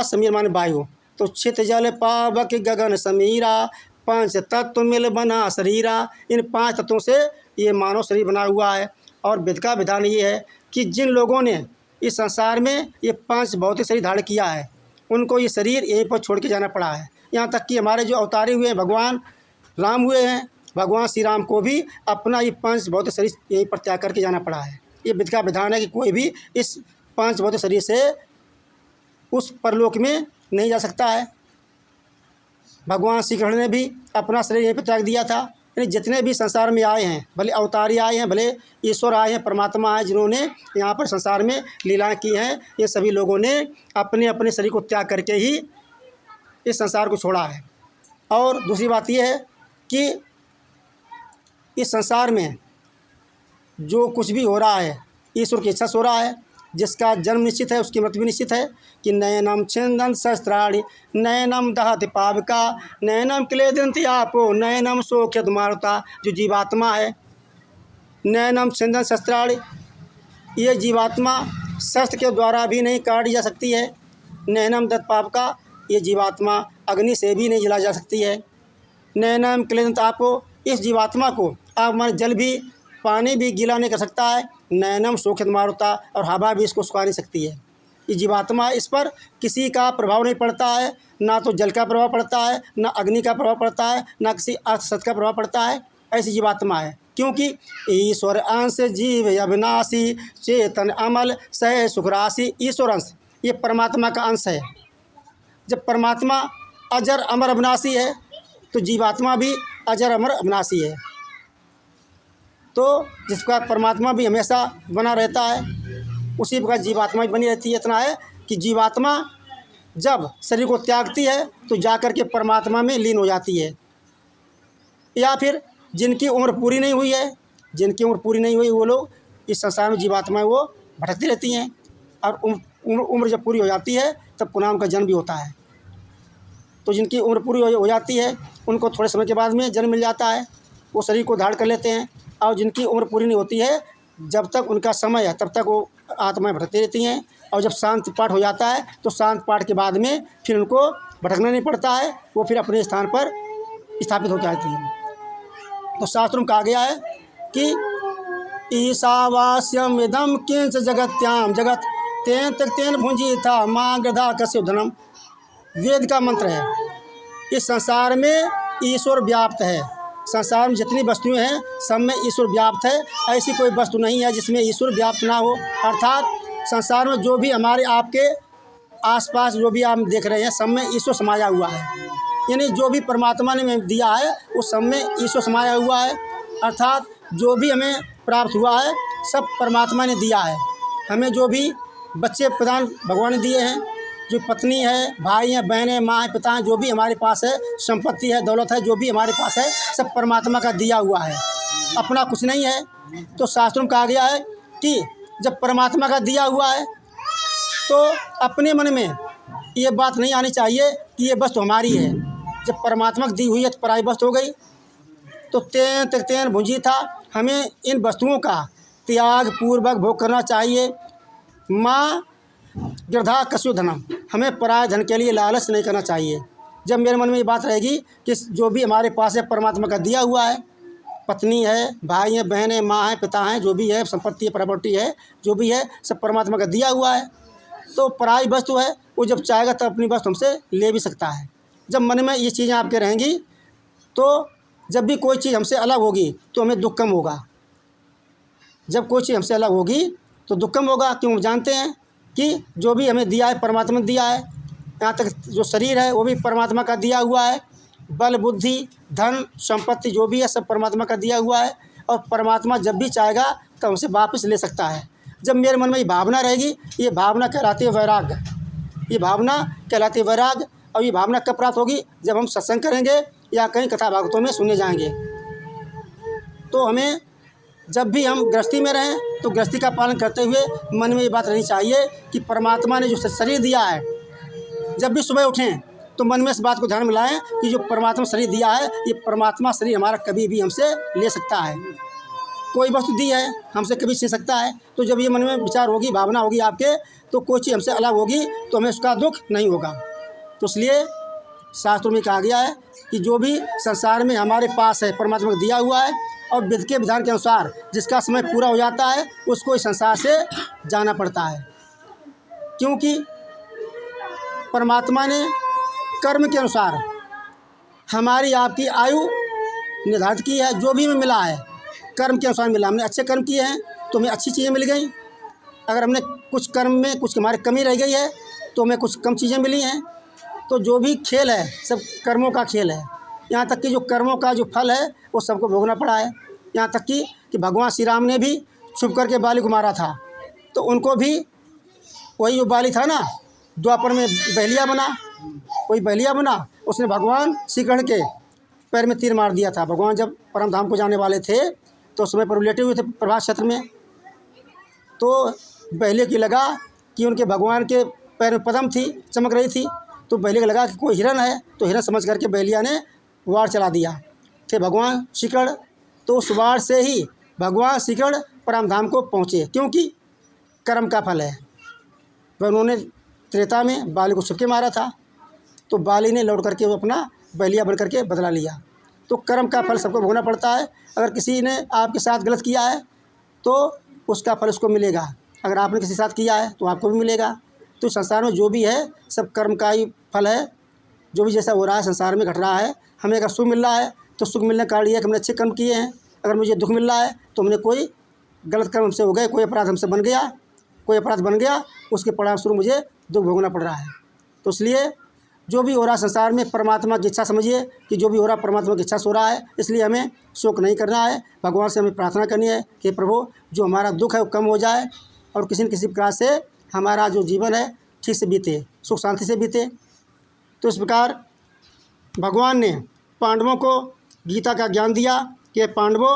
आकाश समीर माने वायु, तो छित जल पावक गगन समीरा, पंच तत्व मिल बना शरीरा। इन 5 तत्वों से ये मानव शरीर बना हुआ है। और वेद का विधान ये है कि जिन लोगों ने इस संसार में ये 5 भौतिक शरीर धारण किया है, उनको ये शरीर यहीं पर छोड़ के जाना पड़ा है। यहाँ तक कि हमारे जो अवतारी हुए हैं भगवान राम हुए हैं, भगवान श्री राम को भी अपना ये 5 भौतिक शरीर यहीं पर त्याग करके जाना पड़ा है। ये विध का विधान है कि कोई भी इस 5 भौतिक शरीर से उस परलोक में नहीं जा सकता है। भगवान श्री कृष्ण ने भी अपना शरीर यहीं पर त्याग दिया था। यानी जितने भी संसार में आए हैं, भले अवतारी आए हैं, भले ईश्वर आए हैं, परमात्मा आए, जिन्होंने यहाँ पर संसार में लीलाएँ की हैं, ये सभी लोगों ने अपने अपने शरीर को त्याग करके ही इस संसार को छोड़ा है। और दूसरी बात यह है कि इस संसार में जो कुछ भी हो रहा है ईश्वर की इच्छा से हो रहा है। जिसका जन्म निश्चित है उसकी मृत्यु भी निश्चित है। कि नयनम छिंदन शस्त्राणि नयनम दहति पावका नयनम क्लेदन्ति आपो नयनम शोक्यत मारुता। जो जीवात्मा है, नयनम छिंदन शस्त्राणि, ये जीवात्मा शस्त्र के द्वारा भी नहीं काटी जा सकती है। नयनम दहति पावका, ये जीवात्मा अग्नि से भी नहीं जला जा सकती है। नयनम क्लेदन्ति आपो, इस जीवात्मा को आप मान जल भी पानी भी गीला नहीं कर सकता है। नयनम शोक्यत मारुता, और हवा भी इसको सुखा नहीं सकती है। ये जीवात्मा, इस पर किसी का प्रभाव नहीं पड़ता है, ना तो जल का प्रभाव पड़ता है, ना अग्नि का प्रभाव पड़ता है, ना किसी अर्थ सत्य का प्रभाव पड़ता है। ऐसी जीवात्मा है। क्योंकि ईश्वर अंश जीव अविनाशी चेतन अमल सह सुखराशि। ईश्वर अंश ये परमात्मा का अंश है। जब परमात्मा अजर अमर अविनाशी है तो जीवात्मा भी अजर अमर अविनाशी है। तो जिसका परमात्मा भी हमेशा बना रहता है, उसी प्रकार जीवात्मा भी बनी रहती है। इतना है कि जीवात्मा जब शरीर को त्यागती है तो जाकर के परमात्मा में लीन हो जाती है। या फिर जिनकी उम्र पूरी नहीं हुई है, जिनकी उम्र पूरी नहीं हुई, वो लोग इस संसार में जीवात्माएँ वो भटकती रहती हैं। और उम्र जब पूरी हो जाती है तब पुनः उनका जन्म भी होता है। तो जिनकी उम्र पूरी हो जाती है उनको थोड़े समय के बाद में जन्म मिल जाता है, वो शरीर को धारण कर लेते हैं। और जिनकी उम्र पूरी नहीं होती है, जब तक उनका समय है तब तक वो आत्माएं भटकती रहती हैं। और जब शांत पाठ हो जाता है तो शांत पाठ के बाद में फिर उनको भटकना नहीं पड़ता है, वो फिर अपने स्थान पर स्थापित हो जाती हैं। तो शास्त्रों में कहा गया है कि ईशावास्यम इदम किंच जगत्याम जगत तेन तक तेन भुंजी था माँ गधा कस्य धनम। वेद का मंत्र है। इस संसार में ईश्वर व्याप्त है। संसार में जितनी वस्तुएं हैं सब में ईश्वर व्याप्त है। ऐसी कोई वस्तु नहीं है जिसमें ईश्वर व्याप्त ना हो। अर्थात संसार में जो भी हमारे आपके आसपास जो भी आप देख रहे हैं सब में ईश्वर समाया हुआ है। यानी जो भी परमात्मा ने हमें दिया है उस सब में ईश्वर समाया हुआ है। अर्थात जो भी हमें प्राप्त हुआ है सब परमात्मा ने दिया है। हमें जो भी बच्चे प्रदान भगवान ने दिए हैं, जो पत्नी है, भाई हैं, बहन हैं, माँ हैं, पिता हैं, जो भी हमारे पास है, संपत्ति है, दौलत है, जो भी हमारे पास है सब परमात्मा का दिया हुआ है, अपना कुछ नहीं है। तो शास्त्रों में कहा गया है कि जब परमात्मा का दिया हुआ है तो अपने मन में ये बात नहीं आनी चाहिए कि ये वस्तु हमारी है। जब परमात्मा की दी हुई है तो पराई वस्तु हो गई। तो तेन तक तेन भुंजी था, हमें इन वस्तुओं का त्याग पूर्वक भोग करना चाहिए। माँ गधा कस्य धनम, हमें पराय धन के लिए लालच नहीं करना चाहिए। जब मेरे मन में ये बात रहेगी कि जो भी हमारे पास है परमात्मा का दिया हुआ है, पत्नी है, भाई हैं, बहन है, माँ है, पिता हैं, जो भी है, संपत्ति है, प्रॉपर्टी है, जो भी है सब परमात्मा का दिया हुआ है। तो पराई वस्तु है, वो जब चाहेगा तब अपनी वस्तु हमसे ले भी सकता है। जब मन में ये चीज़ें आपके रहेंगी तो जब भी कोई चीज़ हमसे अलग होगी तो हमें दुख कम होगा। जब कोई चीज़ हमसे अलग होगी तो दुख कम होगा, क्यों? जानते हैं कि जो भी हमें दिया है परमात्मा ने दिया है। यहाँ तक जो शरीर है वो भी परमात्मा का दिया हुआ है। बल, बुद्धि, धन, संपत्ति जो भी है सब परमात्मा का दिया हुआ है। और परमात्मा जब भी चाहेगा तो हमसे वापस ले सकता है। जब मेरे मन में ये भावना रहेगी, ये भावना कहलाती है वैराग्य। ये भावना कहलाती है वैराग्य। और ये भावना कब प्राप्त होगी? जब हम सत्संग करेंगे या कहीं कथा भागवतों में सुनने जाएंगे। तो हमें जब भी हम गृहस्थी में रहें तो गृहस्थी का पालन करते हुए मन में ये बात रहनी चाहिए कि परमात्मा ने जो शरीर दिया है, जब भी सुबह उठें तो मन में इस बात को ध्यान में लाएं कि जो परमात्मा शरीर दिया है, ये परमात्मा शरीर हमारा कभी भी हमसे ले सकता है। कोई वस्तु दी है हमसे कभी छीन सकता है। तो जब ये मन में विचार होगी, भावना होगी आपके, तो कोई चीज़ हमसे अलग होगी तो हमें उसका दुख नहीं होगा। तो इसलिए शास्त्रों में कहा गया है कि जो भी संसार में हमारे पास है परमात्मा को दिया हुआ है, और विधि के विधान के अनुसार जिसका समय पूरा हो जाता है उसको इस संसार से जाना पड़ता है। क्योंकि परमात्मा ने कर्म के अनुसार हमारी आपकी आयु निर्धारित की है। जो भी हमें मिला है कर्म के अनुसार मिला। हमने अच्छे कर्म किए हैं तो हमें अच्छी चीज़ें मिल गई। अगर हमने कुछ कर्म में कुछ हमारी कमी रह गई है तो हमें कुछ कम चीज़ें मिली हैं। तो जो भी खेल है सब कर्मों का खेल है। यहाँ तक कि जो कर्मों का जो फल है वो सबको भोगना पड़ा है। यहाँ तक कि भगवान श्री राम ने भी छुप करके बाली को मारा था, तो उनको भी वही जो बाली था ना, द्वापर में बहलिया बना, वही बहलिया बना, उसने भगवान श्री कृष्ण के पैर में तीर मार दिया था। भगवान जब परम धाम को जाने वाले थे तो समय पर लेटे हुए थे प्रभास क्षेत्र में, तो बहलिया की लगा कि उनके भगवान के पैर में पद्म थी, चमक रही थी, तो बहलिया को लगा कि कोई हिरन है, तो हिरन समझ करके बहलिया ने वार चला दिया थे भगवान श्री कृष्ण। तो उस वार से ही भगवान श्री कृष्ण परम धाम को पहुँचे, क्योंकि कर्म का फल है। वह उन्होंने त्रेता में बाली को छुपके मारा था, तो बाली ने लौट करके वो अपना बहलिया बन करके बदला लिया। तो कर्म का फल सबको भोगना पड़ता है। अगर किसी ने आपके साथ गलत किया है तो उसका फल उसको मिलेगा, अगर आपने किसी के साथ किया है तो आपको भी मिलेगा। तो संसार में जो भी है सब कर्म का ही फल है। जो भी जैसा हो रहा है संसार में घट रहा है, हमें अगर सुख मिल रहा है तो सुख मिलने का कारण ये है कि हमने अच्छे कर्म किए हैं। अगर मुझे दुख मिल रहा है तो हमने कोई गलत कर्म हमसे हो गए, कोई अपराध हमसे बन गया, कोई अपराध बन गया, उसके परिणामस्वरूप मुझे दुख भोगना पड़ रहा है। तो इसलिए जो भी हो रहा है संसार में परमात्मा की इच्छा समझिए कि जो भी हो रहा है परमात्मा की इच्छा से हो रहा है, इसलिए हमें शोक नहीं करना है। भगवान से हमें प्रार्थना करनी है कि प्रभु जो हमारा दुख है वो कम हो जाए और किसी न किसी प्रकार से हमारा जो जीवन है ठीक से बीते, सुख शांति से बीते। तो इस प्रकार भगवान ने पांडवों को गीता का ज्ञान दिया कि पांडवों